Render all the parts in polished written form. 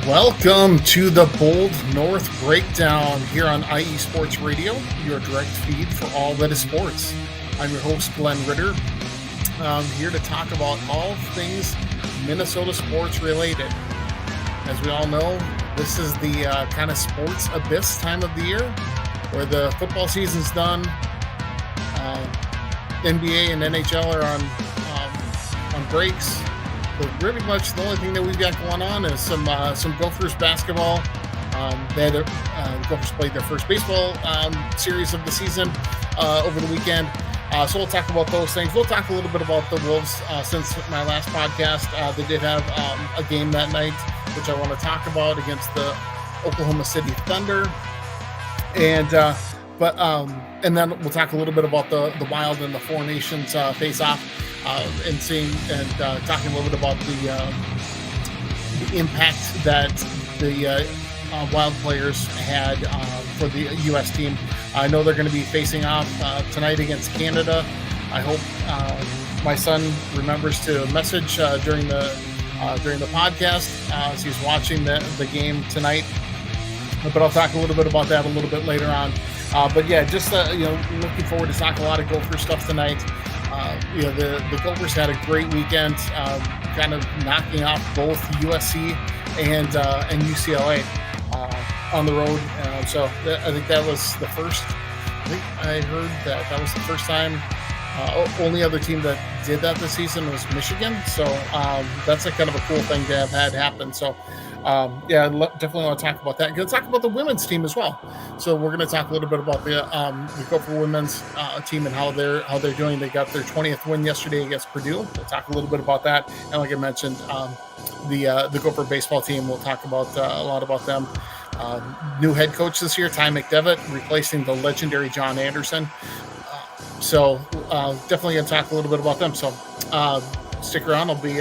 Welcome to the Bold North Breakdown here on IE Sports Radio, your direct feed for all that is sports. I'm your host, Glen Ritter. I'm here to talk about all things Minnesota sports related. As we all know, this is the kind of sports abyss time of the year where the football season's done. NBA and NHL are on breaks. But pretty much the only thing that we've got going on is some Gophers basketball. The Gophers played their first baseball series of the season over the weekend. So we'll talk about those things. We'll talk a little bit about the Wolves since my last podcast. They did have a game that night, which I want to talk about against the Oklahoma City Thunder. And then we'll talk a little bit about the Wild and the Four Nations face-off. And talking a little bit about the impact that the Wild players had for the U.S. team. I know they're going to be facing off tonight against Canada. I hope my son remembers to message during the podcast as he's watching the game tonight. But I'll talk a little bit about that a little bit later on. But yeah, just looking forward to talking a lot of Gopher stuff tonight. The Gophers had a great weekend, kind of knocking off both USC and UCLA on the road. So I think that was the first. I think I heard that was the first time. Only other team that did that this season was Michigan. So that's a kind of a cool thing to have had happen. So. Definitely want to talk about that. I'm going to talk about the women's team as well. So we're going to talk a little bit about the Gopher women's team and how they're doing. They got their 20th win yesterday against Purdue. We'll talk a little bit about that. And like I mentioned, the Gopher baseball team. We'll talk about a lot about them. New head coach this year, Ty McDevitt, replacing the legendary John Anderson. Definitely going to talk a little bit about them. So stick around. I'll be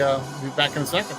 back in a second.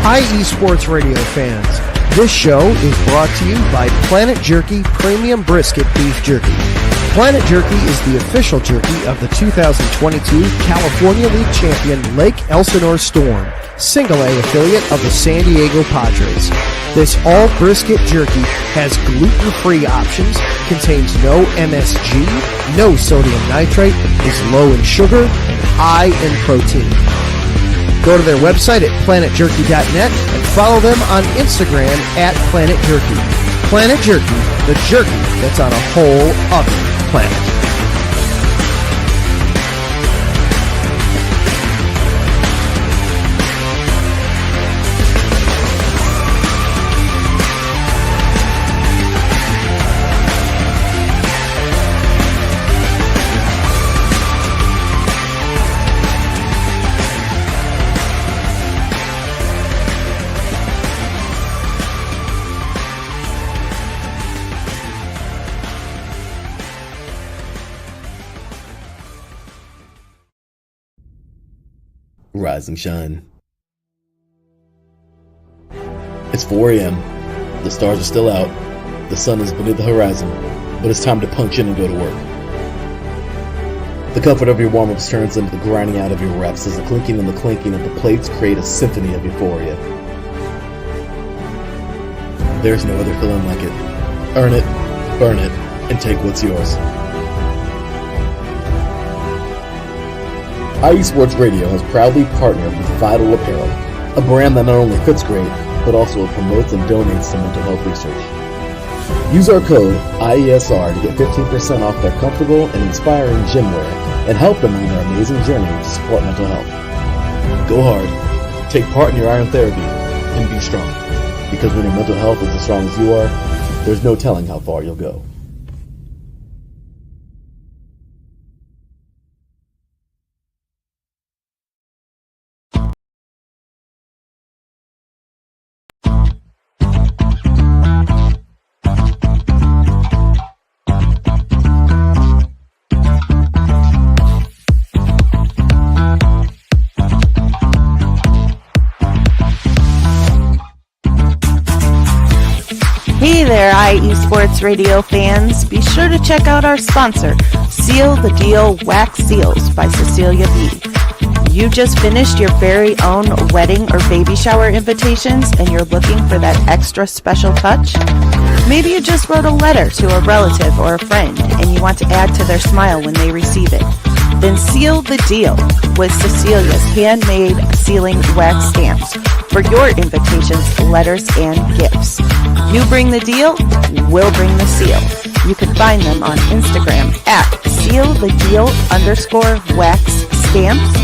IE Sports Radio fans, this show is brought to you by Planet Jerky Premium Brisket Beef Jerky. Planet Jerky is the official jerky of the 2022 California League champion Lake Elsinore Storm, single-A affiliate of the San Diego Padres. This all-brisket jerky has gluten-free options, contains no MSG, no sodium nitrate, is low in sugar, and high in protein. Go to their website at planetjerky.net and follow them on Instagram at Planet Jerky. Planet Jerky, the jerky that's on a whole other planet. rise and shine. It's 4 a.m. The stars are still out. The sun is beneath the horizon, but it's time to punch in and go to work. The comfort of your warm-ups turns into the grinding out of your reps as the clinking and the clanking of the plates create a symphony of euphoria. There's no other feeling like it. Earn it, burn it, and take what's yours. IE Sports Radio has proudly partnered with Vital Apparel, a brand that not only fits great, but also promotes and donates to mental health research. Use our code IESR to get 15% off their comfortable and inspiring gym wear and help them on their amazing journey to support mental health. Go hard, take part in your iron therapy, and be strong. Because when your mental health is as strong as you are, there's no telling how far you'll go. Hey there, IE Sports Radio fans. Be sure to check out our sponsor, Seal the Deal Wax Seals by Cecilia B. You just finished your very own wedding or baby shower invitations and you're looking for that extra special touch? Maybe you just wrote a letter to a relative or a friend and you want to add to their smile when they receive it. Then seal the deal with Cecilia's handmade sealing wax stamps for your invitations, letters, and gifts. You bring the deal, we'll bring the seal. You can find them on Instagram at sealthedeal_wax stamps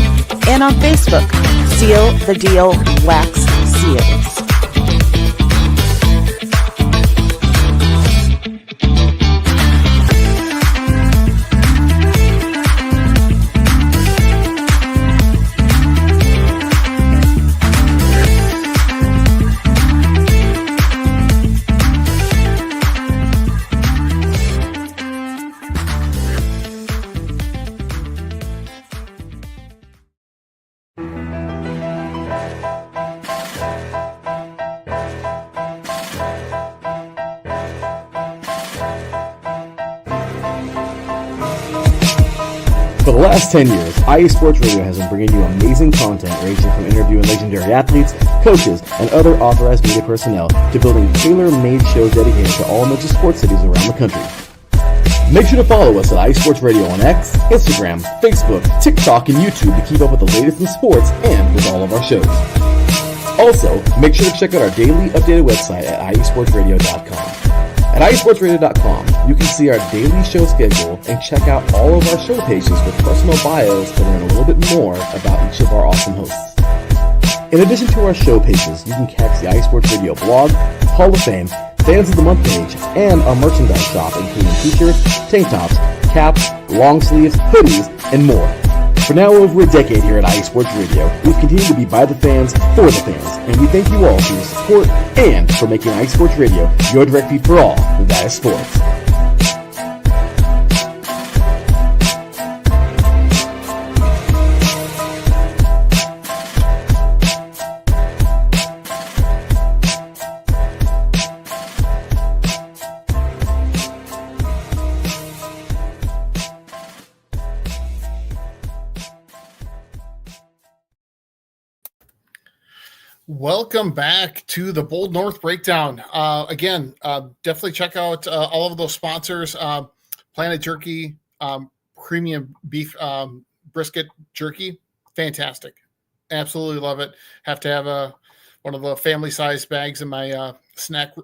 and on Facebook, Seal the Deal Wax Seals. For the last 10 years, IE Sports Radio has been bringing you amazing content ranging from interviewing legendary athletes, coaches, and other authorized media personnel to building tailor-made shows dedicated to all major sports cities around the country. Make sure to follow us at IE Sports Radio on X, Instagram, Facebook, TikTok, and YouTube to keep up with the latest in sports and with all of our shows. Also, make sure to check out our daily updated website at iesportsradio.com. At iesportsradio.com, you can see our daily show schedule and check out all of our show pages with personal bios to learn a little bit more about each of our awesome hosts. In addition to our show pages, you can catch the iSports Radio blog, Hall of Fame, Fans of the Month page, and our merchandise shop including t-shirts, tank tops, caps, long sleeves, hoodies, and more. For now over a decade here at IE Sports Radio, we've continued to be by the fans, for the fans, and we thank you all for your support and for making IE Sports Radio your direct feed for all that is sports. Welcome back to the Bold North Breakdown. Again, definitely check out all of those sponsors. Planet Jerky, premium beef brisket jerky, fantastic. Absolutely love it. Have to have one of the family-sized bags in my snack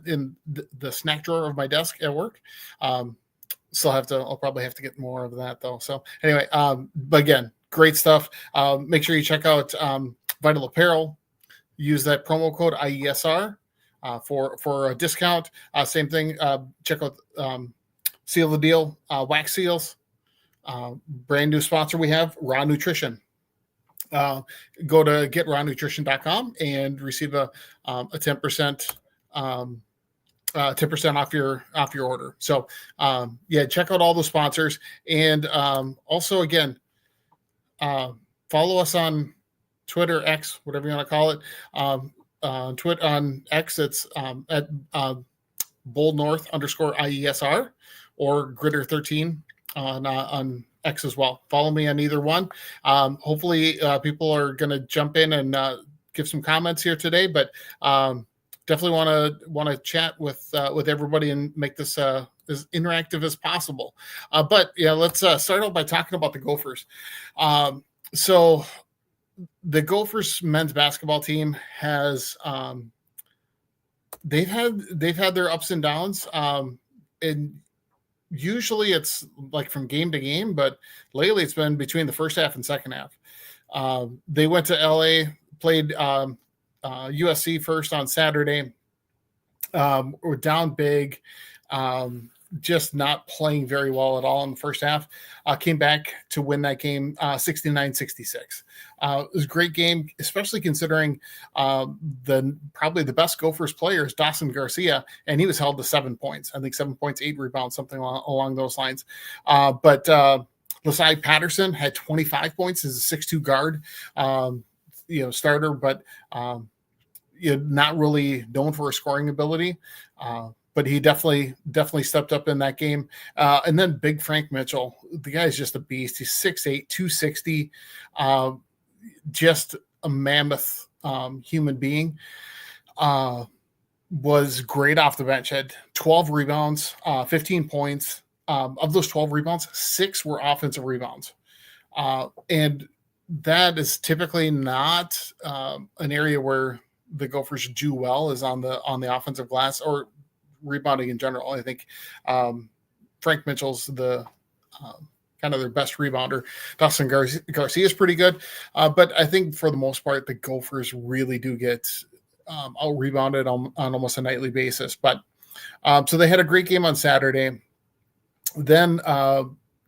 in the snack drawer of my desk at work. I'll probably have to get more of that though. So anyway, but again, great stuff. Make sure you check out Vital Apparel. Use that promo code IESR for a discount. Same thing. Check out Seal the Deal Wax Seals. Brand new sponsor we have, Raw Nutrition. Go to getrawnutrition.com and receive a 10% 10% off your order. So check out all the sponsors, and also again, follow us on Twitter, X, whatever you want to call it. On X, it's at Bold North _IESR or Gritter13 on X as well. Follow me on either one. Hopefully, people are going to jump in and give some comments here today, but definitely want to chat with everybody and make this as interactive as possible. But yeah, let's start out by talking about the Gophers. So the Gophers men's basketball team has they've had their ups and downs, and usually it's like from game to game, but lately it's been between the first half and second half. They went to LA, played USC first on Saturday. We're down big, just not playing very well at all in the first half. Came back to win that game 69-66. It was a great game, especially considering probably the best Gophers player is Dawson Garcia, and he was held to 7 points. I think 7 points, 8 rebounds, something along those lines. But Lasai Patterson had 25 points as a 6'2" guard, starter, but not really known for his scoring ability. But he definitely stepped up in that game. And then Big Frank Mitchell, the guy is just a beast. He's 6'8", 260, just a mammoth human being. Was great off the bench, had 12 rebounds, 15 points. Of those 12 rebounds, 6 were offensive rebounds. And that is typically not an area where the Gophers do well, is on the offensive glass or rebounding in general. I think Frank Mitchell's the kind of their best rebounder. Dawson Garcia is pretty good, but I think for the most part the Gophers really do get out rebounded on almost a nightly basis. But so they had a great game on Saturday, then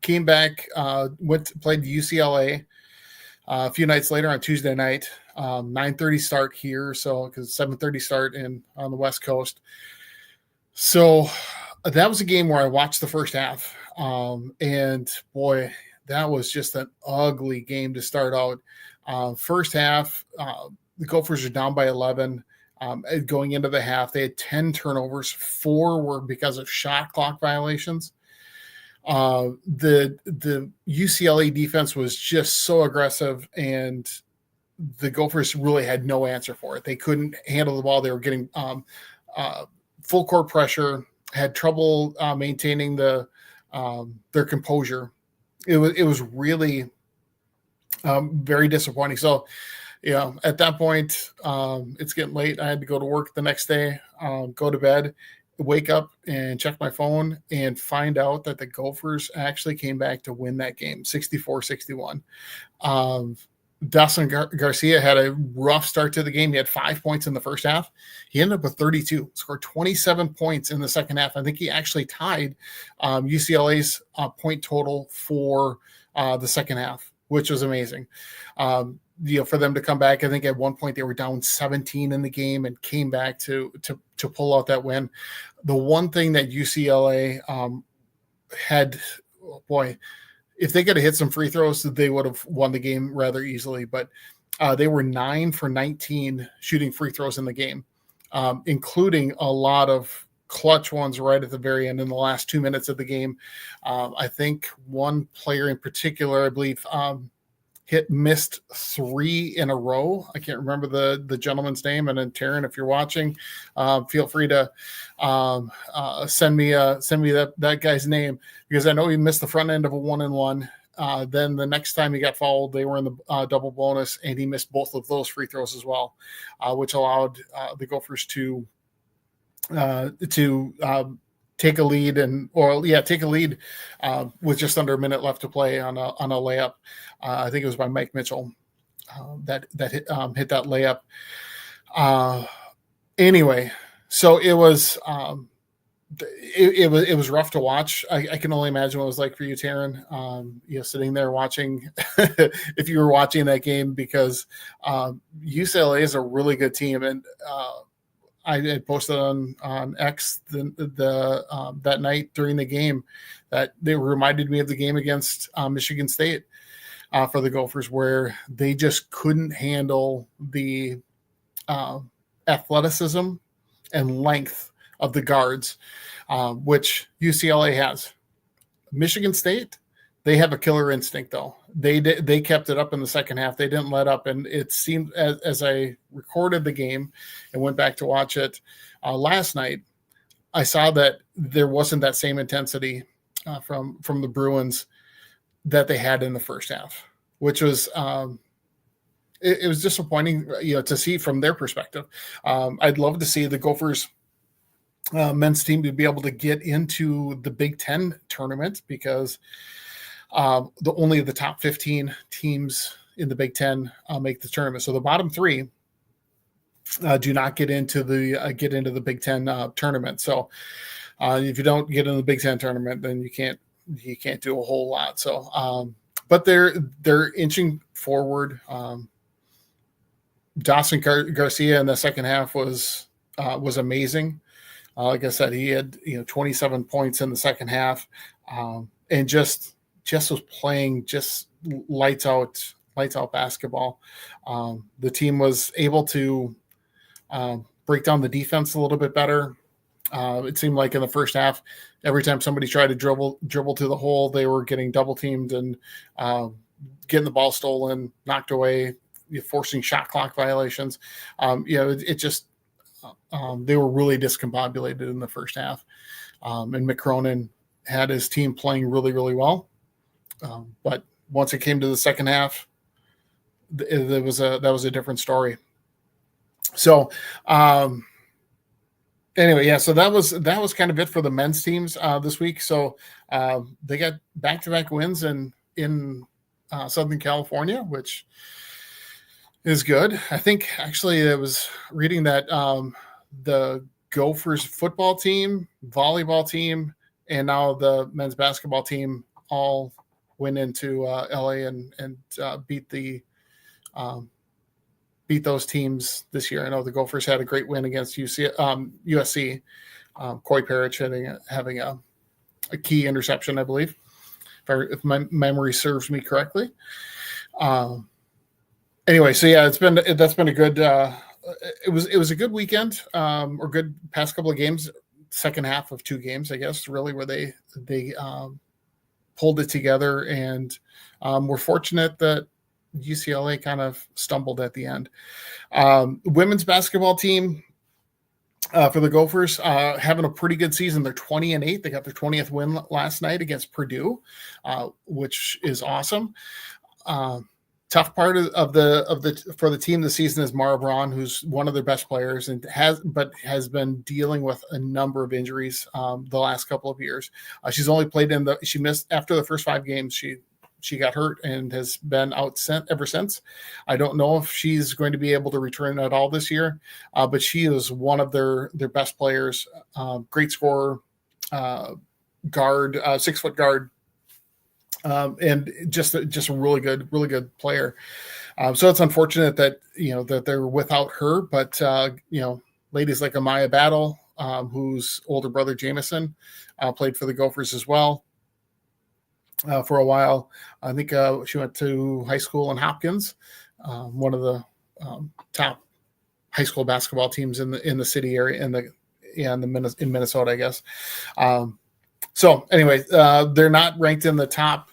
came back, played UCLA a few nights later on Tuesday night. 9:30 start here, so because 7:30 start on the West Coast. So that was a game where I watched the first half, and boy, that was just an ugly game to start out. First half, the Gophers are down by 11. Going into the half, they had 10 turnovers. 4 were because of shot clock violations. The UCLA defense was just so aggressive, and the Gophers really had no answer for it. They couldn't handle the ball. They were getting full court pressure, had trouble maintaining their composure. It was really very disappointing. So, at that point, it's getting late. I had to go to work the next day, go to bed, wake up and check my phone and find out that the Gophers actually came back to win that game, 64-61. Dawson Garcia had a rough start to the game. He had 5 points in the first half. He ended up with 32, scored 27 points in the second half. I think he actually tied UCLA's point total for the second half, which was amazing. For them to come back, I think at one point they were down 17 in the game and came back to pull out that win. The one thing that UCLA had, if they could have hit some free throws, they would have won the game rather easily. But they were 9 for 19 shooting free throws in the game, including a lot of clutch ones right at the very end in the last 2 minutes of the game. I think one player in particular, I believe, missed 3 in a row. I can't remember the gentleman's name. And then Taryn, if you're watching, feel free to send me that guy's name, because I know he missed the front end of a 1-and-1. Then the next time he got fouled, they were in the double bonus, and he missed both of those free throws as well, which allowed the Gophers to take a lead with just under a minute left to play on a layup. I think it was by Mike Mitchell that hit that layup. Anyway, so it was it was rough to watch. I can only imagine what it was like for you, Taryn. Sitting there watching, if you were watching that game, because UCLA is a really good team, and I had posted on X that night during the game that they reminded me of the game against Michigan State. for the Gophers, where they just couldn't handle the athleticism and length of the guards, which UCLA has. Michigan State, they have a killer instinct, though. They kept it up in the second half. They didn't let up, and it seemed as I recorded the game and went back to watch it last night, I saw that there wasn't that same intensity from the Bruins that they had in the first half, which was it was disappointing, to see from their perspective. I'd love to see the Gophers men's team to be able to get into the Big Ten tournament, because only the top 15 teams in the Big Ten make the tournament. So the bottom three do not get into the Big Ten tournament. So if you don't get in the Big Ten tournament, then you can't do a whole lot. So, but they're inching forward. Dawson Garcia in the second half was amazing. Like I said, he had 27 points in the second half, and just was playing just lights out basketball. The team was able to break down the defense a little bit better. It seemed like in the first half, every time somebody tried to dribble to the hole, they were getting double teamed and getting the ball stolen, knocked away, forcing shot clock violations. It just they were really discombobulated in the first half. And Mick Cronin had his team playing really, really well. But once it came to the second half, that was a different story. So anyway, yeah, so that was kind of it for the men's teams this week. So they got back-to-back wins in Southern California, which is good. I think actually I was reading that the Gophers football team, volleyball team, and now the men's basketball team all went into LA and beat those teams this year. I know the Gophers had a great win against USC. Coy Parrish having a key interception, I believe, if my memory serves me correctly. Anyway, so yeah, that's been a good. It was a good weekend, or good past couple of games. Second half of two games, I guess, really, where they pulled it together, and we're fortunate that UCLA kind of stumbled at the end. Women's basketball team for the Gophers having a pretty good season. They're 20-8. They got their 20th win last night against Purdue, which is awesome. Tough part of the for the team this season is Mara Braun, who's one of their best players and has been dealing with a number of injuries the last couple of years. She's only played she missed after the first 5 games. She got hurt and has been out ever since. I don't know if she's going to be able to return at all this year, but she is one of their best players. Great scorer, guard, 6-foot guard. And just a really good player. So it's unfortunate that that they're without her, but ladies like Amaya Battle, whose older brother Jameson played for the Gophers as well for a while. I think she went to high school in Hopkins, one of the top high school basketball teams in the city area in Minnesota, I guess. So anyway, they're not ranked in the top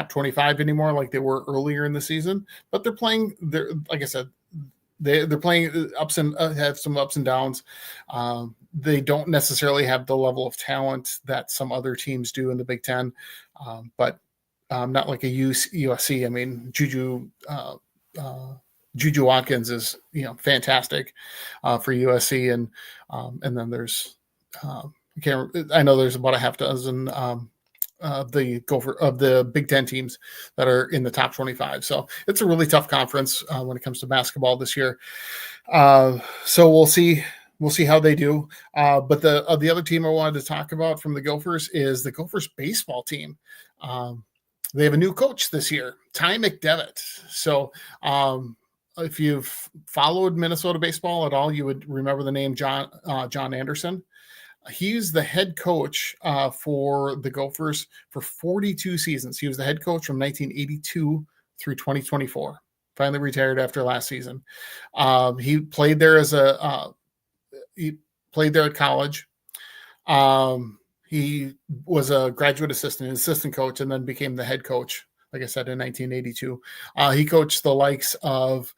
25 anymore like they were earlier in the season, but they're playing. Like I said, they're playing ups and have some ups and downs. They don't necessarily have the level of talent that some other teams do in the Big Ten, but not like a USC. I mean, Juju Watkins is fantastic for USC, and then there's I know there's about a half dozen the Big Ten teams that are in the top 25. So it's a really tough conference when it comes to basketball this year. So we'll see how they do. But the other team I wanted to talk about from the Gophers is the Gophers baseball team. They have a new coach this year, Ty McDevitt. So if you've followed Minnesota baseball at all, you would remember the name John Anderson. He's the head coach for the Gophers for 42 seasons. He was the head coach from 1982 through 2024. Finally retired after last season. He played there he played there at college. He was a graduate assistant coach, and then became the head coach, like I said, in 1982. He coached the likes of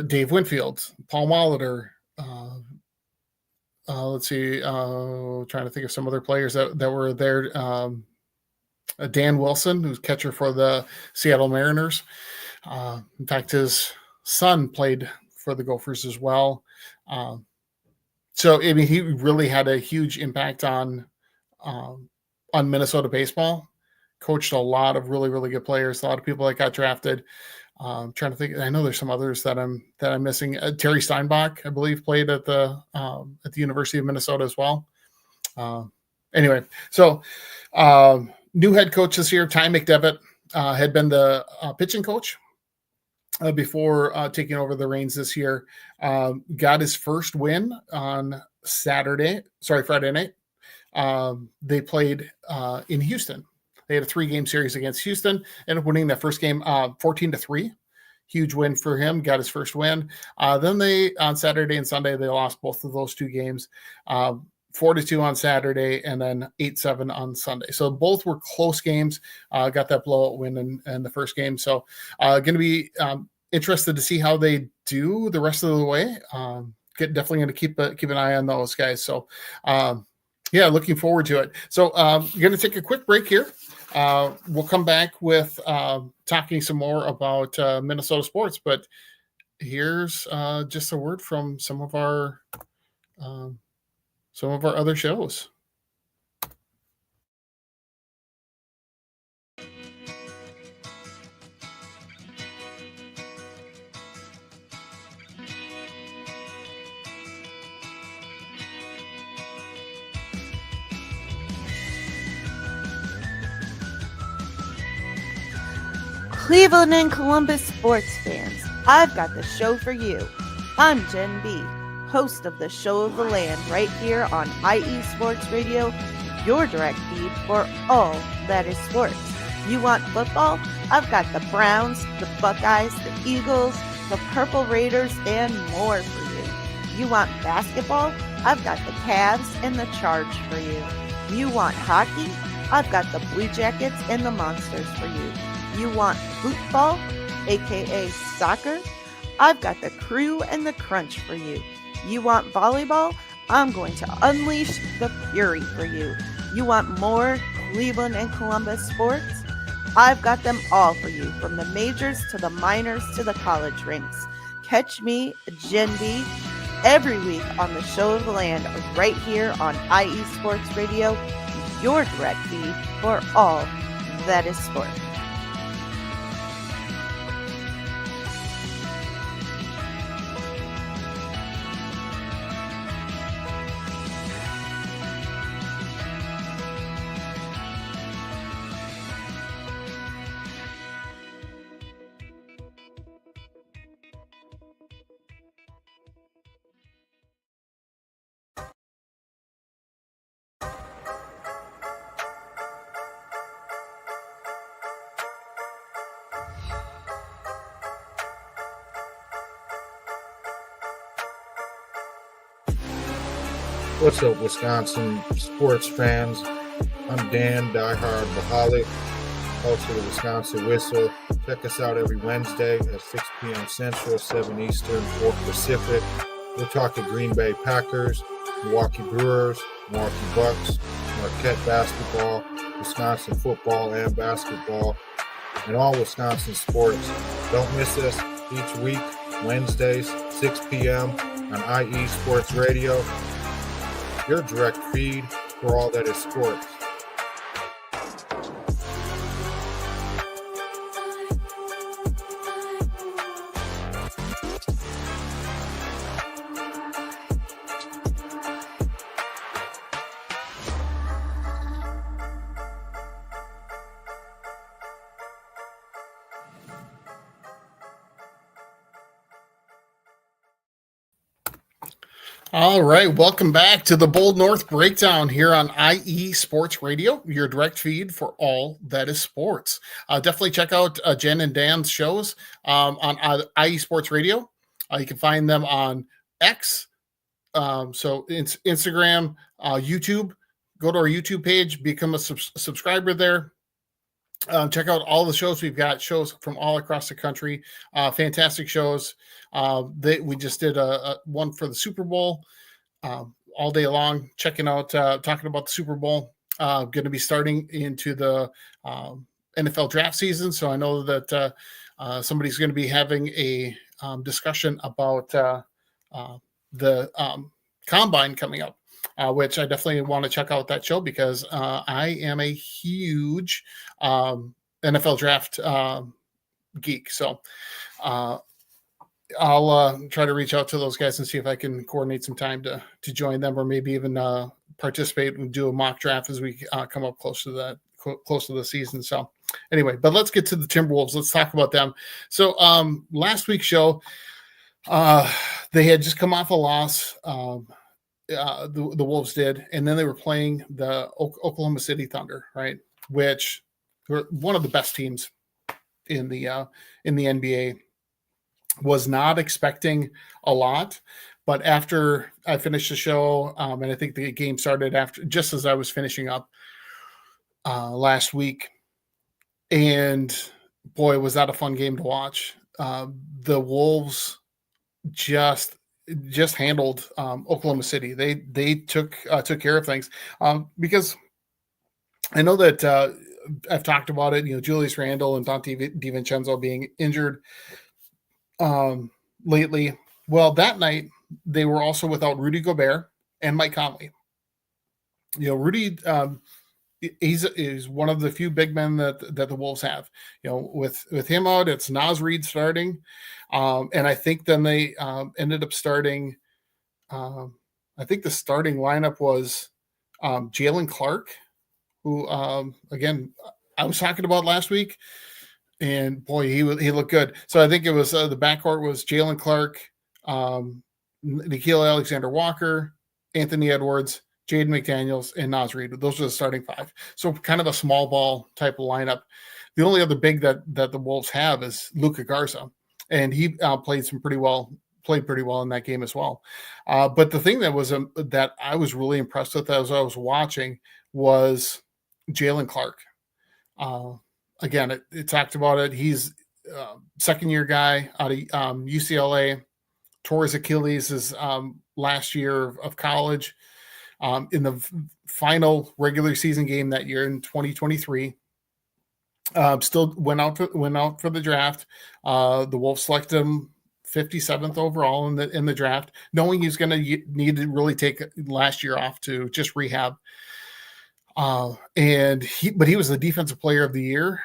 Dave Winfield, Paul Molitor. Let's see. Trying to think of some other players that were there. Dan Wilson, who's catcher for the Seattle Mariners. In fact, his son played for the Gophers as well. So, I mean, he really had a huge impact on Minnesota baseball. Coached a lot of really, really good players. A lot of people that got drafted. Trying to think. I know there's some others that I'm missing. Terry Steinbach, I believe, played at the University of Minnesota as well. Anyway, so new head coach this year, Ty McDevitt, had been the pitching coach before taking over the reins this year. Got his first win on Friday night. They played in Houston. They had a 3-game series against Houston, ended up winning that first game 14-3. Huge win for him, got his first win. Then on Saturday and Sunday, they lost both of those 2 games, 4-2 on Saturday and then 8-7 on Sunday. So both were close games, got that blowout win in the first game. So going to be interested to see how they do the rest of the way. Definitely going to keep an eye on those guys. So yeah, looking forward to it. So we're going to take a quick break here. We'll come back with talking some more about Minnesota sports, but here's just a word from some of our other shows. Cleveland and Columbus sports fans, I've got the show for you. I'm Jen B, host of the Show of the Land right here on IE Sports Radio, your direct feed for all that is sports. You want football? I've got the Browns, the Buckeyes, the Eagles, the Purple Raiders, and more for you. You want basketball? I've got the Cavs and the Charge for you. You want hockey? I've got the Blue Jackets and the Monsters for you. You want football, aka soccer? I've got the Crew and the Crunch for you. You want volleyball? I'm going to unleash the fury for you. You want more Cleveland and Columbus sports? I've got them all for you, from the majors to the minors to the college rinks. Catch me, Jen B, every week on the Show of the Land right here on IE Sports Radio, your direct feed for all that is sport. What's up, Wisconsin sports fans? I'm Dan, diehard Baholic, host of the Wisconsin Whistle. Check us out every Wednesday at 6 p.m. Central, 7 Eastern, 4 Pacific. We're talking Green Bay Packers, Milwaukee Brewers, Milwaukee Bucks, Marquette basketball, Wisconsin football and basketball, and all Wisconsin sports. Don't miss us each week, Wednesdays, 6 p.m. on IE Sports Radio, your direct feed for all that is sports. All right, welcome back to the Bold North Breakdown here on IE Sports Radio, your direct feed for all that is sports. Definitely check out Jen and Dan's shows on IE Sports Radio. You can find them on X, so Instagram, YouTube. Go to our YouTube page, become a subscriber there. Check out all the shows. We've got shows from all across the country. Fantastic shows. We just did a one for the Super Bowl all day long, checking out, talking about the Super Bowl. Going to be starting into the NFL draft season. So I know that somebody's going to be having a discussion about the combine coming up. Which I definitely want to check out that show because I am a huge NFL draft geek. So I'll try to reach out to those guys and see if I can coordinate some time to join them, or maybe even participate and do a mock draft as we come up close to the season. So anyway, but let's get to the Timberwolves. Let's talk about them. So last week's show, they had just come off a loss. The Wolves did, and then they were playing the Oklahoma City Thunder, right? Which were one of the best teams in the NBA. Was not expecting a lot, but after I finished the show, and I think the game started just as I was finishing up last week, and boy, was that a fun game to watch. The Wolves just handled Oklahoma City. They took care of things because I know that I've talked about it. Julius Randle and Dante DiVincenzo being injured lately. Well, that night they were also without Rudy Gobert and Mike Conley. Rudy is one of the few big men that the Wolves have. With him out, it's Naz Reid starting. And I think then they ended up starting. I think the starting lineup was Jalen Clark, who again I was talking about last week, and boy, he looked good. So I think it was the backcourt was Jalen Clark, Nickeil Alexander-Walker, Anthony Edwards, Jaden McDaniels, and Naz Reid. Those are the starting five. So kind of a small ball type of lineup. The only other big that the Wolves have is Luka Garza. And he played pretty well in that game as well. But the thing that I was really impressed with as I was watching was Jalen Clark. Again, it talked about it. He's second-year guy out of UCLA. Tore his Achilles his last year of college. In the final regular season game that year in 2023. Still went out for the draft. The Wolves selected him 57th overall in the draft, knowing he's going to need to really take last year off to just rehab. But he was the defensive player of the year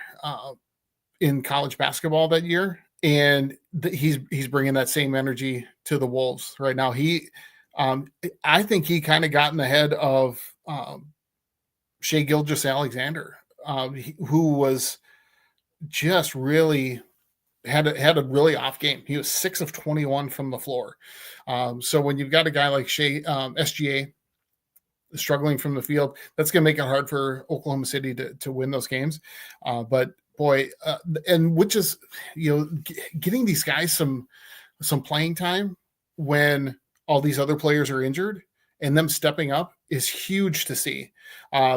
in college basketball that year, and he's bringing that same energy to the Wolves right now. I think he kind of got in the head of Shai Gilgeous-Alexander. Who was just really had a really off game. He was 6 of 21 from the floor. So when you've got a guy like Shai, SGA struggling from the field, that's going to make it hard for Oklahoma City to win those games. But boy, and which is, getting these guys some playing time when all these other players are injured and them stepping up is huge to see.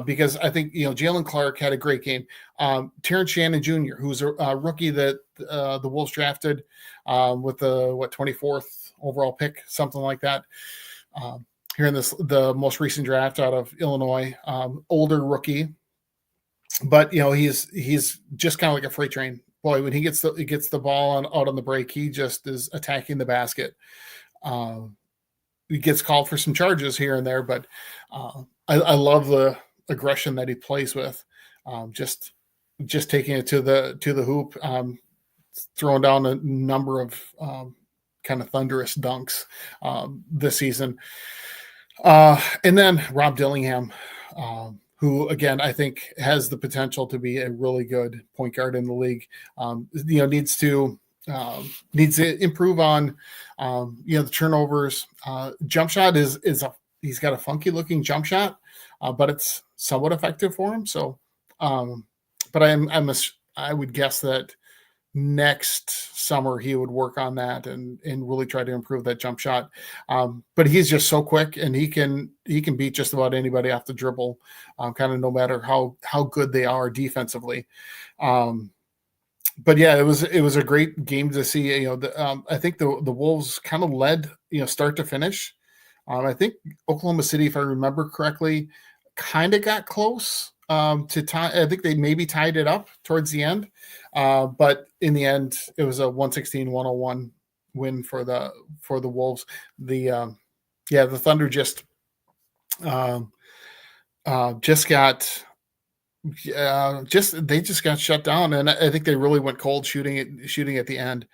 Because I think, Jalen Clark had a great game. Terrence Shannon Jr., who's a rookie that the Wolves drafted with the 24th overall pick, something like that. Here in the most recent draft out of Illinois, older rookie, but he's just kind of like a freight train. Boy, when he gets the ball out on the break, he just is attacking the basket. He gets called for some charges here and there, but I love the aggression that he plays with. Just taking it to the hoop, throwing down a number of kind of thunderous dunks this season. And then Rob Dillingham, who again I think has the potential to be a really good point guard in the league. Needs to needs to improve on, the turnovers. Jump shot he's got a funky looking jump shot, but it's somewhat effective for him. So, but I would guess that next summer he would work on that and really try to improve that jump shot. But he's just so quick, and he can beat just about anybody off the dribble, kind of no matter how good they are defensively. But yeah, it was a great game to see. I think the Wolves kind of led, start to finish. I think Oklahoma City, if I remember correctly, kind of got close to tie. I think they maybe tied it up towards the end, but in the end, it was a 116-101 win for the Wolves. The Thunder just got they just got shut down, and I think they really went cold shooting at the end.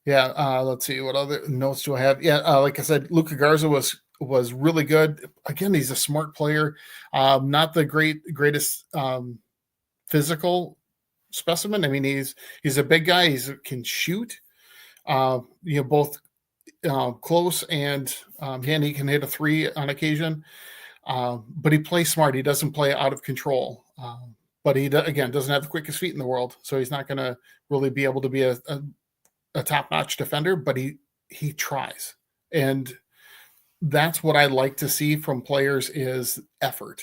Let's see, what other notes do I have? Like I said, Luka Garza was really good. Again, he's a smart player, not the greatest physical specimen. I mean, he's a big guy. He can shoot, both close and he can hit a three on occasion. But he plays smart. He doesn't play out of control. But he doesn't have the quickest feet in the world, so he's not going to really be able to be a top-notch defender. But he tries, and that's what I like to see from players is effort.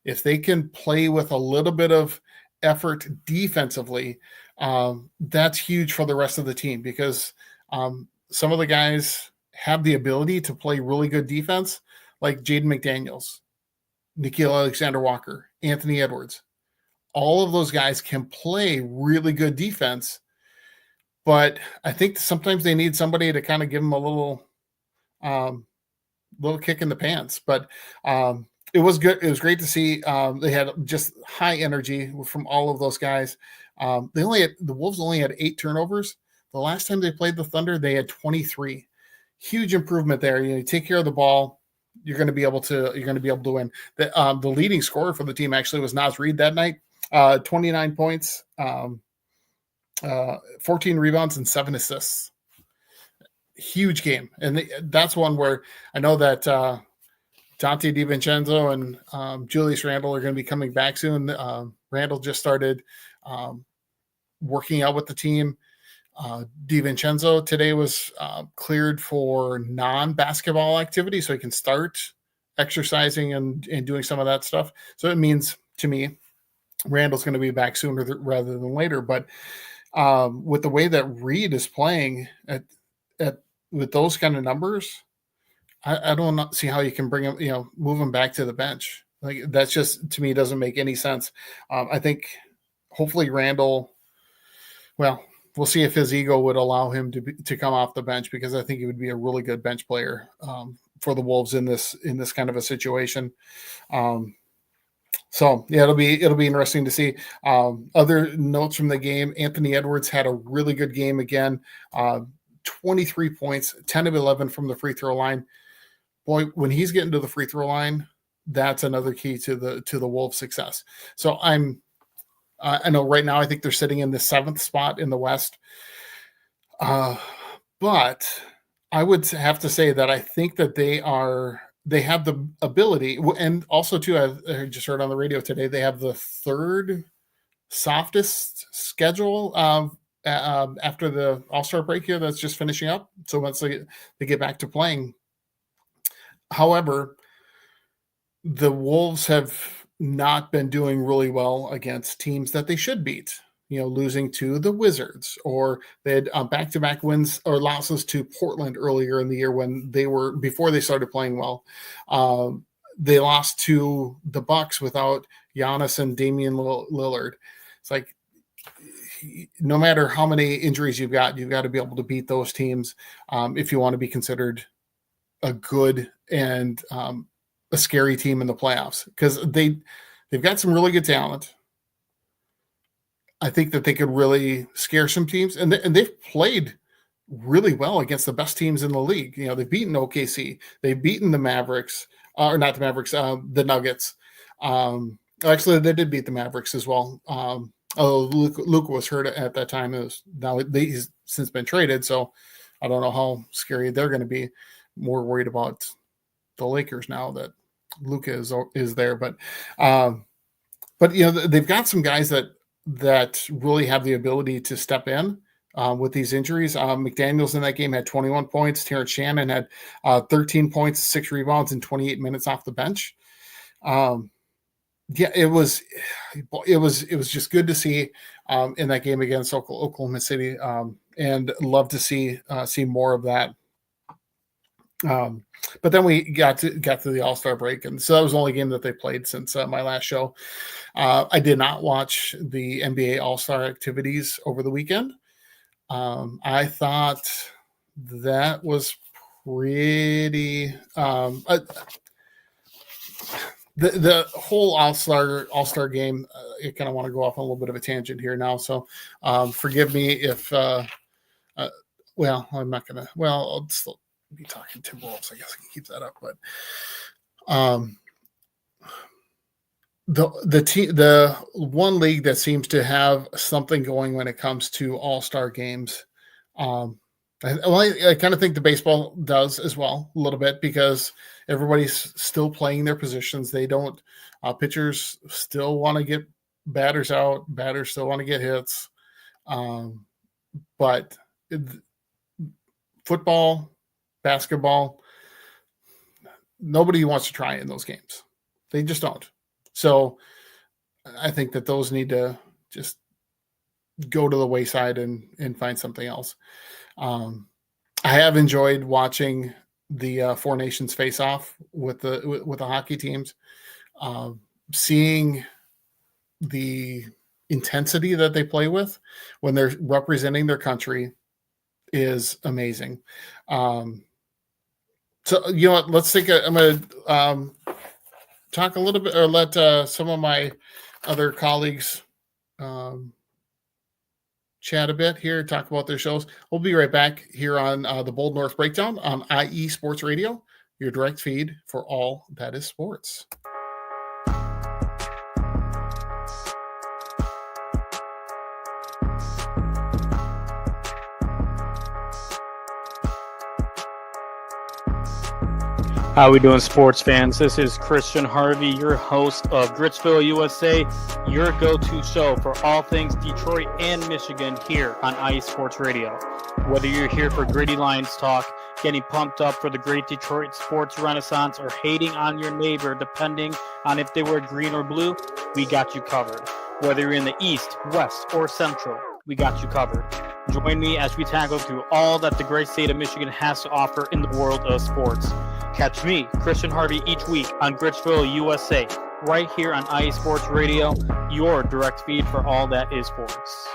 If they can play with a little bit of effort defensively, that's huge for the rest of the team, because some of the guys have the ability to play really good defense, like Jaden McDaniels, Nickeil Alexander-Walker, Anthony Edwards. All of those guys can play really good defense, but I think sometimes they need somebody to kind of give them a little kick in the pants. But it was good. It was great to see. They had just high energy from all of those guys. The Wolves only had 8 turnovers. The last time they played the Thunder, they had 23. Huge improvement there. You take care of the ball, you're going to be able to win. The leading scorer for the team actually was Naz Reid that night. 29 points, 14 rebounds, and 7 assists. Huge game. And that's one where I know that Dante DiVincenzo and Julius Randle are going to be coming back soon. Randle just started working out with the team. DiVincenzo today was cleared for non-basketball activity, so he can start exercising and doing some of that stuff. So it means, to me, Randall's going to be back sooner rather than later. But with the way that Reed is playing with those kind of numbers, I don't see how you can bring him, move him back to the bench. Like, that's just, to me, doesn't make any sense. I think hopefully Randall, well, we'll see if his ego would allow him to come off the bench, because I think he would be a really good bench player for the Wolves in this kind of a situation. So yeah, it'll be interesting to see. Other notes from the game: Anthony Edwards had a really good game again. 23 points, 10 of 11 from the free throw line. Boy, when he's getting to the free throw line, that's another key to the Wolves' success. So I know right now I think they're sitting in the 7th spot in the West. But I would have to say that I think that they have the ability, and also too, I just heard on the radio today, they have the 3rd softest schedule after the All-Star break here that's just finishing up. So once they get back to playing. However, the Wolves have not been doing really well against teams that they should beat, losing to the Wizards, or they had back-to-back wins or losses to Portland earlier in the year before they started playing well. They lost to the Bucks without Giannis and Damian Lillard. It's like, no matter how many injuries you've got to be able to beat those teams if you want to be considered a good and a scary team in the playoffs, because they've got some really good talent. I think that they could really scare some teams, and they've played really well against the best teams in the league. They've beaten OKC, they've beaten the Mavericks, or not the Mavericks, the Nuggets. Actually, they did beat the Mavericks as well. Luka was hurt at that time. He's since been traded, so I don't know how scary they're going to be. More worried about the Lakers now that Luka is there, but they've got some guys that really have the ability to step in with these injuries. McDaniels in that game had 21 points. Terrence Shannon had 13 points, 6 rebounds, and 28 minutes off the bench. It was just good to see in that game against Oklahoma City, and love to see more of that. But then we got to the All-Star break, and so that was the only game that they played since my last show. I did not watch the NBA All-Star activities over the weekend. I thought that was pretty. The whole All-Star game, I kind of want to go off on a little bit of a tangent here now, so forgive me if. I'm not gonna. Well, I'll still be talking Timberwolves. I guess I can keep that up, but the one league that seems to have something going when it comes to All-Star games. I kind of think the baseball does as well a little bit, because everybody's still playing their positions. They don't. Pitchers still want to get batters out. Batters still want to get hits. But football, basketball, nobody wants to try in those games. They just don't. So I think that those need to just go to the wayside and find something else. I have enjoyed watching the Four Nations face off with the hockey teams. Seeing the intensity that they play with when they're representing their country is amazing. So you know what? Let's take I'm going to talk a little bit, or let some of my other colleagues chat a bit here, talk about their shows. We'll be right back here on the Bold North Breakdown on IE Sports Radio, your direct feed for all that is sports. How we doing, sports fans? This is Christian Harvey, your host of Gritsville, USA, your go-to show for all things Detroit and Michigan here on IE Sports Radio. Whether you're here for Gritty Lions talk, getting pumped up for the great Detroit sports renaissance, or hating on your neighbor depending on if they were green or blue, we got you covered. Whether you're in the East, West, or Central, we got you covered. Join me as we tackle through all that the great state of Michigan has to offer in the world of sports. Catch me, Christian Harvey, each week on Gritsville, USA, right here on IE Sports Radio, your direct feed for all that is sports.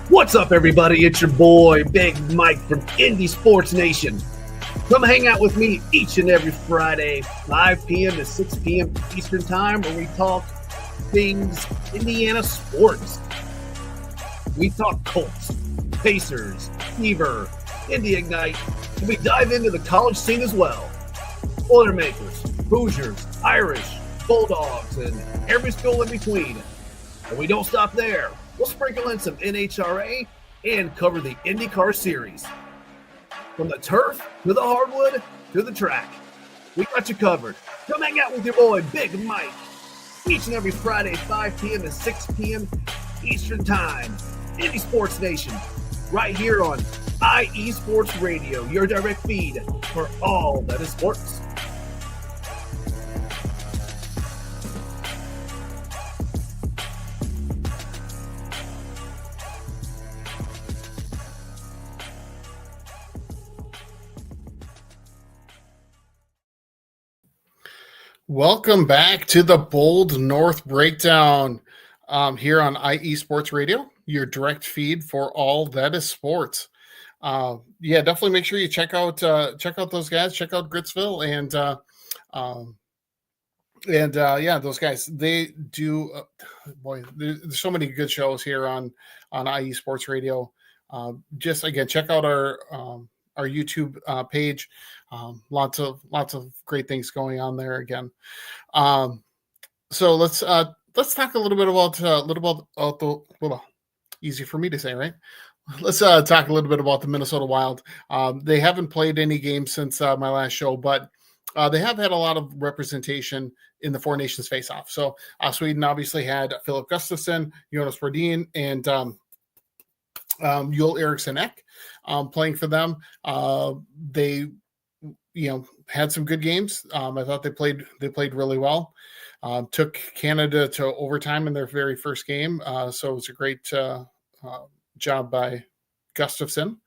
What's up, everybody? It's your boy, Big Mike from Indie Sports Nation. Come hang out with me each and every Friday, 5 p.m. to 6 p.m. Eastern Time, where we talk things Indiana sports. We talk Colts, Pacers, Fever, Indy Ignite, and we dive into the college scene as well. Boilermakers, Hoosiers, Irish, Bulldogs, and every school in between. And we don't stop there. We'll sprinkle in some NHRA and cover the IndyCar series. From the turf to the hardwood to the track, we got you covered. Come hang out with your boy, Big Mike, each and every Friday, 5 p.m. to 6 p.m. Eastern Time. Indie Sports Nation, right here on IE Sports Radio, your direct feed for all that is sports. Welcome back to the Bold North Breakdown here on IE Sports Radio, your direct feed for all that is sports. Yeah, definitely make sure you check out those guys. Check out Gritsville and yeah, those guys. They do. Boy, there's so many good shows here on IE Sports Radio. Just again, check out our YouTube page. Lots of great things going on there again. So let's talk a little bit about the easy for me to say, right? Let's talk a little bit about the Minnesota Wild. They haven't played any games since my last show, but they have had a lot of representation in the Four Nations face-off. So Sweden obviously had Philip Gustafsson, Jonas Brodin, and Joel Eriksson Ek playing for them. They had some good games. I thought they played really well. Took Canada to overtime in their very first game. So it was a great job by Gustafsson.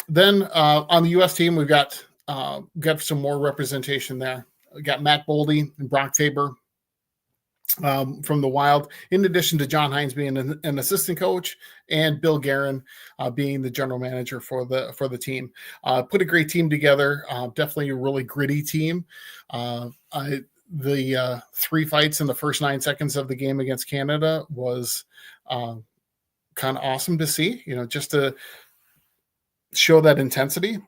Then on the U.S. team, we've got some more representation there. We got Matt Boldy and Brock Faber from the Wild, in addition to John Hines being an assistant coach and Bill Guerin being the general manager for the team. Put a great team together. Definitely a really gritty team. The 3 fights in the first 9 seconds of the game against Canada was kind of awesome to see, just to show that intensity,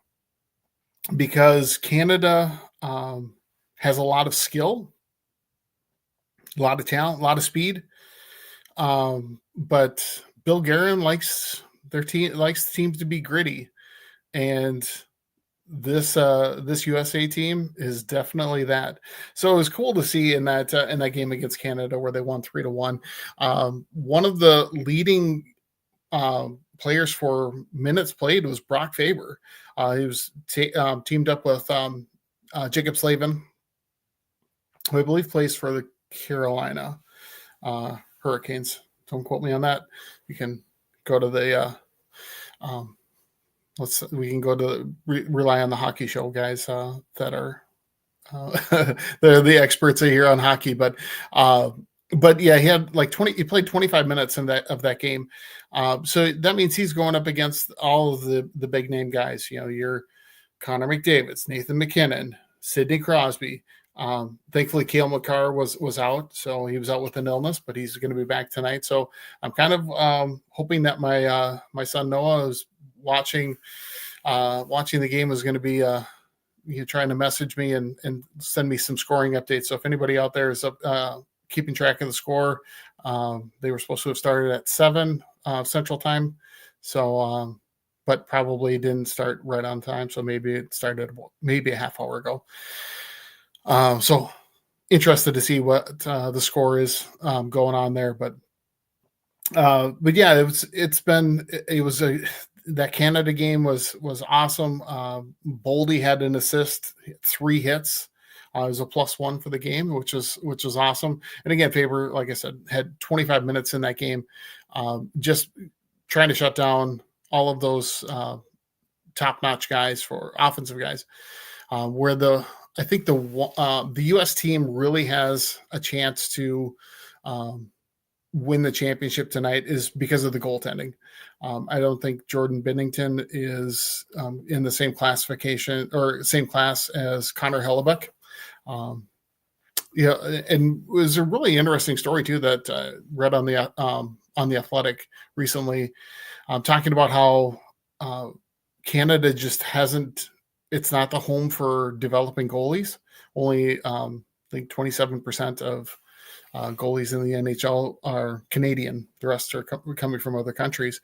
because Canada has a lot of skill, a lot of talent, a lot of speed. But Bill Guerin likes the teams to be gritty. And this USA team is definitely that. So it was cool to see in that game against Canada where they won 3-1. One of the leading players for minutes played was Brock Faber. He was teamed up with Jacob Slavin, who I believe plays for the Carolina Hurricanes. Don't quote me on that. You can go to the rely on the hockey show guys that are they're the experts here on hockey. But yeah, he had he played 25 minutes of that game. So that means he's going up against all of the big name guys. Your Connor McDavid, Nathan McKinnon, Sidney Crosby. Thankfully, Cale Makar was out, so he was out with an illness, but he's going to be back tonight. So I'm kind of hoping that my son Noah is watching the game, is going to be trying to message me and send me some scoring updates. So if anybody out there is keeping track of the score, they were supposed to have started at 7 Central Time, so but probably didn't start right on time. So maybe it started maybe a half hour ago. So interested to see what the score is going on there, but yeah, that Canada game was awesome. Boldy had an assist, 3 hits. It was a +1 for the game, which was awesome. And again, Faber, like I said, had 25 minutes in that game, just trying to shut down all of those top-notch guys, for offensive guys, where I think the U.S. team really has a chance to win the championship tonight is because of the goaltending. I don't think Jordan Binnington is in the same classification or same class as Connor Hellebuck. And it was a really interesting story too that I read on the Athletic recently, talking about how Canada just hasn't. It's not the home for developing goalies. Only I think 27% of goalies in the NHL are Canadian. The rest are coming from other countries,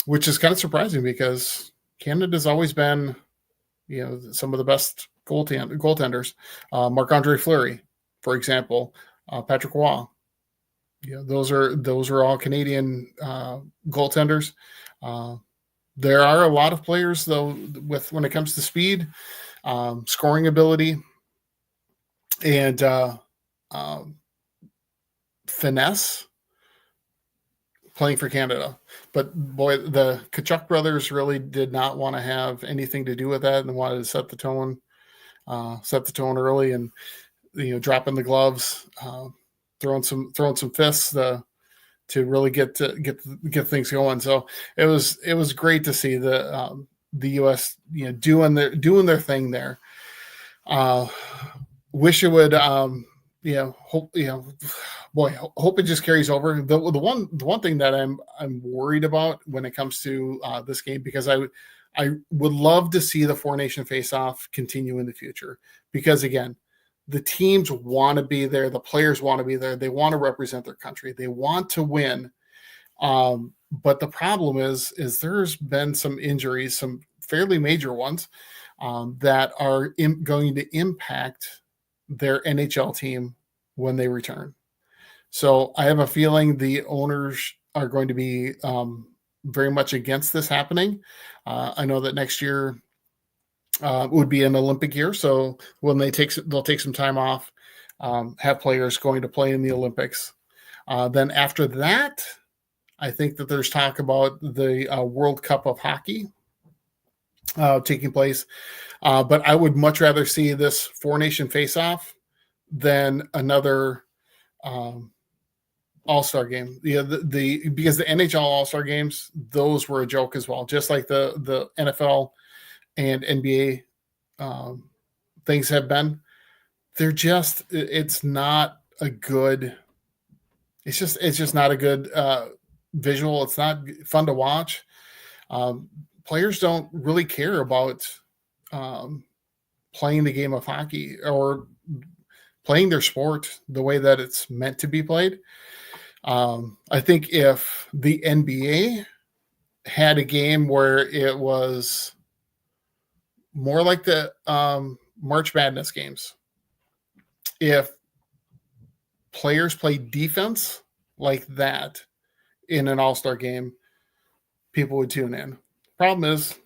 which is kind of surprising because Canada's always been, some of the best goaltenders. Marc-Andre Fleury, for example, Patrick Roy. Those are all Canadian goaltenders. There are a lot of players, though, when it comes to speed, scoring ability, and finesse, playing for Canada. But boy, the Tkachuk brothers really did not want to have anything to do with that and wanted to set the tone set the tone early, and dropping the gloves, throwing some fists to really get things going. So it was great to see the U.S. doing their thing there. Wish it would hope hope it just carries over. The one thing that I'm worried about when it comes to this game, because I would love to see the Four Nation face-off continue in the future, because again, the teams want to be there, the players want to be there, they want to represent their country, they want to win. But the problem is there's been some injuries, some fairly major ones, that are going to impact their NHL team when they return. So I have a feeling the owners are going to be very much against this happening. I know that next year would be an Olympic year, so when they'll take some time off, have players going to play in the Olympics. Then after that, I think that there's talk about the World Cup of Hockey taking place. But I would much rather see this Four Nation face-off than another All-Star game. Because the NHL All-Star games, those were a joke as well, just like the NFL and NBA things have been. It's not a good. It's just not a good visual. It's not fun to watch. Players don't really care about playing the game of hockey or playing their sport the way that it's meant to be played. I think if the NBA had a game where it was more like the March Madness games, if players play defense like that in an all-star game, people would tune in. Problem is,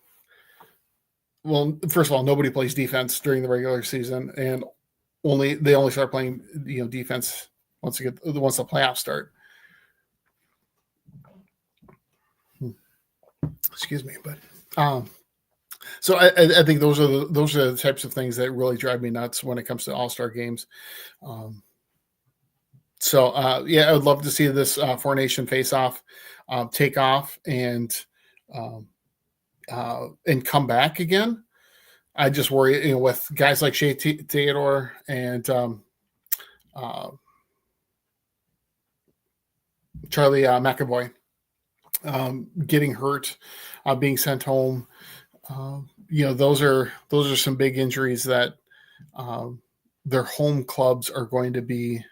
well, first of all, nobody plays defense during the regular season, and they only start playing defense once the playoffs start. Excuse me, but so I think those are the types of things that really drive me nuts when it comes to all-star games. I would love to see this Four Nation face-off take off and come back again. I just worry, with guys like Shea Theodore and Charlie McAvoy getting hurt, being sent home. Those are some big injuries that their home clubs are going to be.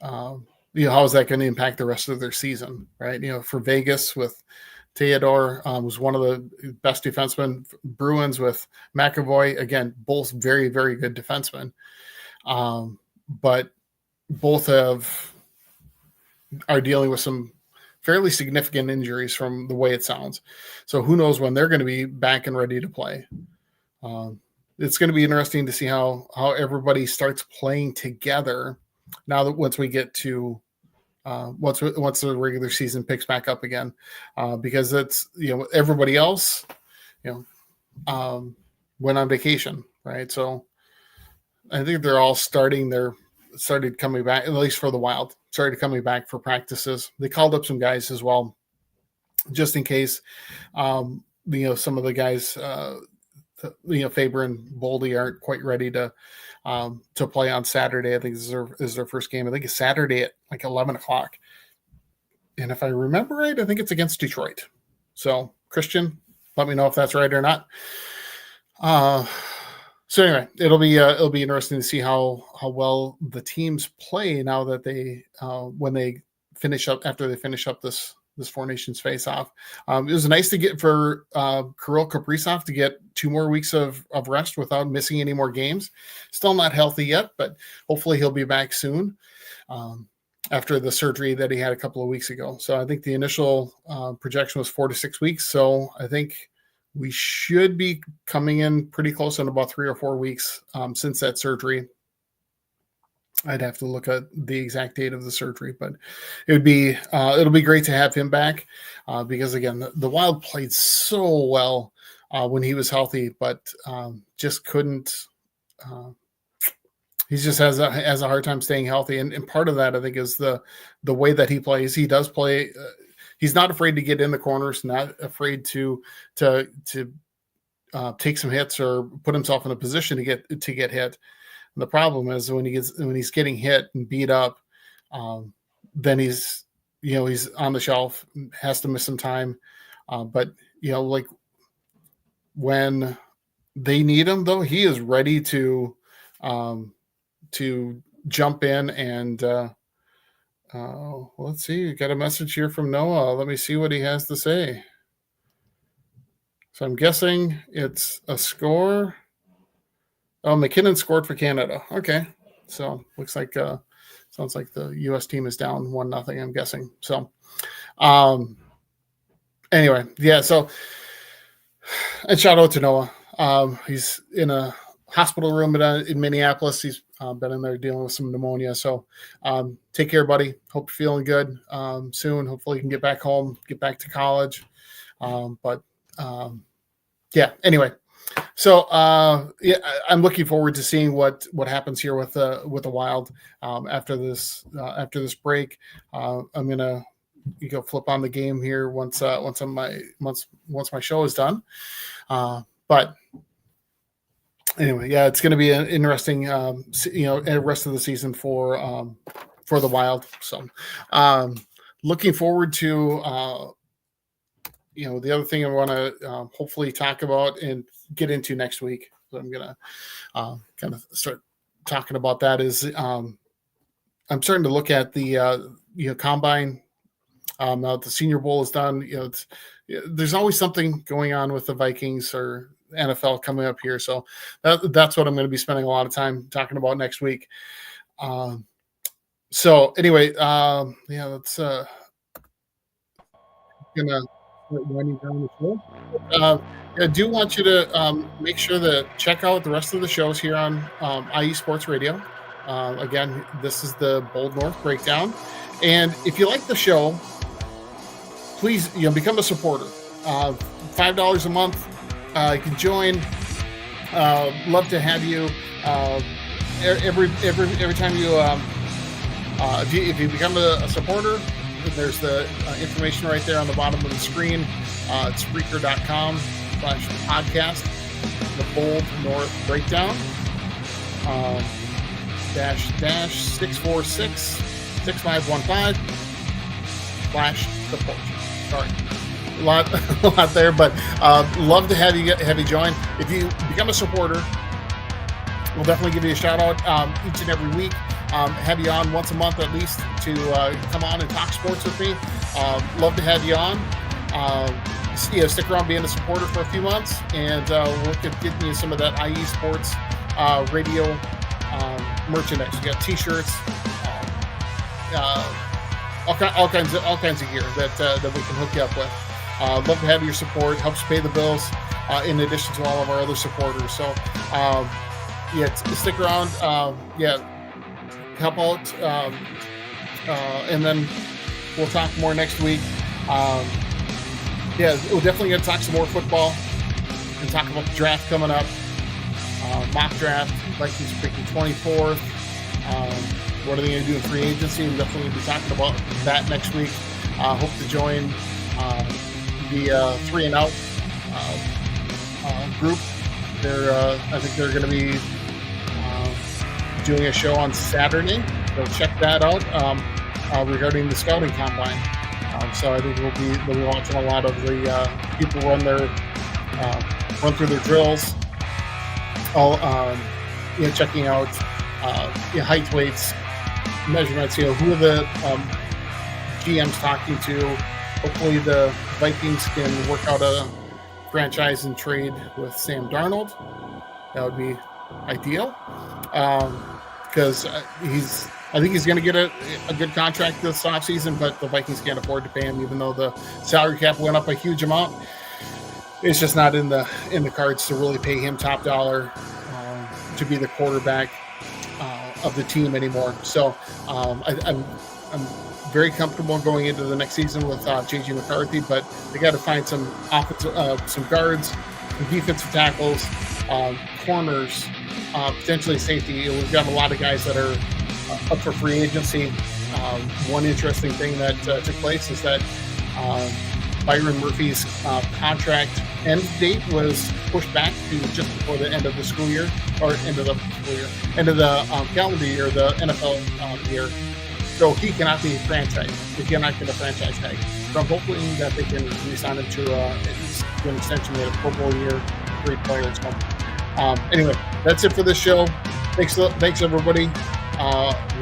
How is that going to impact the rest of their season, right? For Vegas with Theodore, was one of the best defensemen. Bruins with McAvoy, again, both very, very good defensemen, but both are dealing with some fairly significant injuries from the way it sounds. So who knows when they're going to be back and ready to play. It's going to be interesting to see how everybody starts playing together now that once we get to once the regular season picks back up again, because it's everybody else went on vacation, right? So I think they're all started coming back, at least for the Wild, started coming back for practices. They called up some guys as well, just in case. Some of the guys, Faber and Boldy aren't quite ready to play on Saturday. I think this is their first game. I think it's Saturday at like 11 o'clock. And if I remember right, I think it's against Detroit. So Christian, let me know if that's right or not. So anyway, it'll be interesting to see how well the teams play now that they when they finish up this Four Nations face-off. It was nice to get for Kirill Kaprizov to get 2 more weeks of rest without missing any more games. Still not healthy yet, but hopefully he'll be back soon after the surgery that he had a couple of weeks ago. So I think the initial projection was 4 to 6 weeks. So I think we should be coming in pretty close in about 3 or 4 weeks since that surgery. I'd have to look at the exact date of the surgery, but it'll be great to have him back because again, the Wild played so well when he was healthy, but just couldn't he just has a hard time staying healthy, and part of that I think is the way that he plays. He does play. He's not afraid to get in the corners, not afraid to take some hits or put himself in a position to get hit. And the problem is when he's getting hit and beat up, then he's on the shelf, has to miss some time. But like when they need him, though, he is ready to jump in and let's see. We got a message here from Noah. Let me see what he has to say. So I'm guessing it's a score. Oh, McKinnon scored for Canada. Okay, so looks like sounds like the U.S. team is down 1-0. I'm guessing. So, anyway, yeah. So, and shout out to Noah. He's in a hospital room in Minneapolis. He's been in there dealing with some pneumonia. So, take care, buddy. Hope you're feeling good soon. Hopefully, you can get back home, get back to college. Yeah. Anyway, so I'm looking forward to seeing what happens here with the Wild after this break. I'm gonna flip on the game here once my show is done. But anyway, yeah, it's going to be an interesting rest of the season for the Wild. So looking forward to. The other thing I want to hopefully talk about and get into next week, so I'm going to kind of start talking about that, is I'm starting to look at the combine. Now the Senior Bowl is done. There's always something going on with the Vikings or NFL coming up here. So that's what I'm going to be spending a lot of time talking about next week. So anyway, that's going to winding down the show. I do want you to make sure to check out the rest of the shows here on IE Sports Radio. Again, this is the Bold North Breakdown. And if you like the show, please become a supporter. $5 a month. You can join. Love to have you. Every time you if you become a supporter, there's the information right there on the bottom of the screen. It's Spreaker.com/podcast. The Bold North Breakdown. --646-6515/support. Sorry, a lot there, but love to have you join. If you become a supporter, we'll definitely give you a shout out each and every week. Have you on once a month at least to come on and talk sports with me. Love to have you on. Stick around being a supporter for a few months, and we'll look at getting you some of that IE Sports radio merchandise. We got T-shirts, all kinds of gear that we can hook you up with. Love to have your support. Helps pay the bills in addition to all of our other supporters. So stick around. Help out, and then we'll talk more next week. We're definitely going to talk some more football and talk about the draft coming up. Mock draft, Vikings picking 24th. What are they going to do in free agency? We're definitely going to be talking about that next week. Hope to join the 3 and Out group. I think they're going to be doing a show on Saturday, so check that out regarding the scouting combine. So I think they'll be watching a lot of the people run through their drills, checking out height, weights, measurements. Who are the GMs talking to? Hopefully the Vikings can work out a franchise and trade with Sam Darnold. That would be ideal. Because I think he's going to get a good contract this offseason, but the Vikings can't afford to pay him, even though the salary cap went up a huge amount. It's just not in the cards to really pay him top dollar to be the quarterback of the team anymore. So I'm very comfortable going into the next season with J.J. McCarthy, but they got to find some guards, defensive tackles, corners, potentially safety. We've got a lot of guys that are up for free agency. One interesting thing that took place is that Byron Murphy's contract end date was pushed back to just before the end of the school year, or end of the calendar year, the NFL year. So he cannot be franchised. He cannot get a franchise tag. So I'm hoping that they can re-sign him to an extension at a Pro Bowl year. Great players coming. Anyway, that's it for this show. Thanks everybody.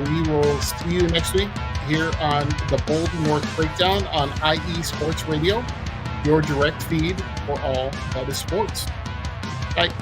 We will see you next week here on the Bold North Breakdown on IE Sports Radio, your direct feed for all that is sports. Bye.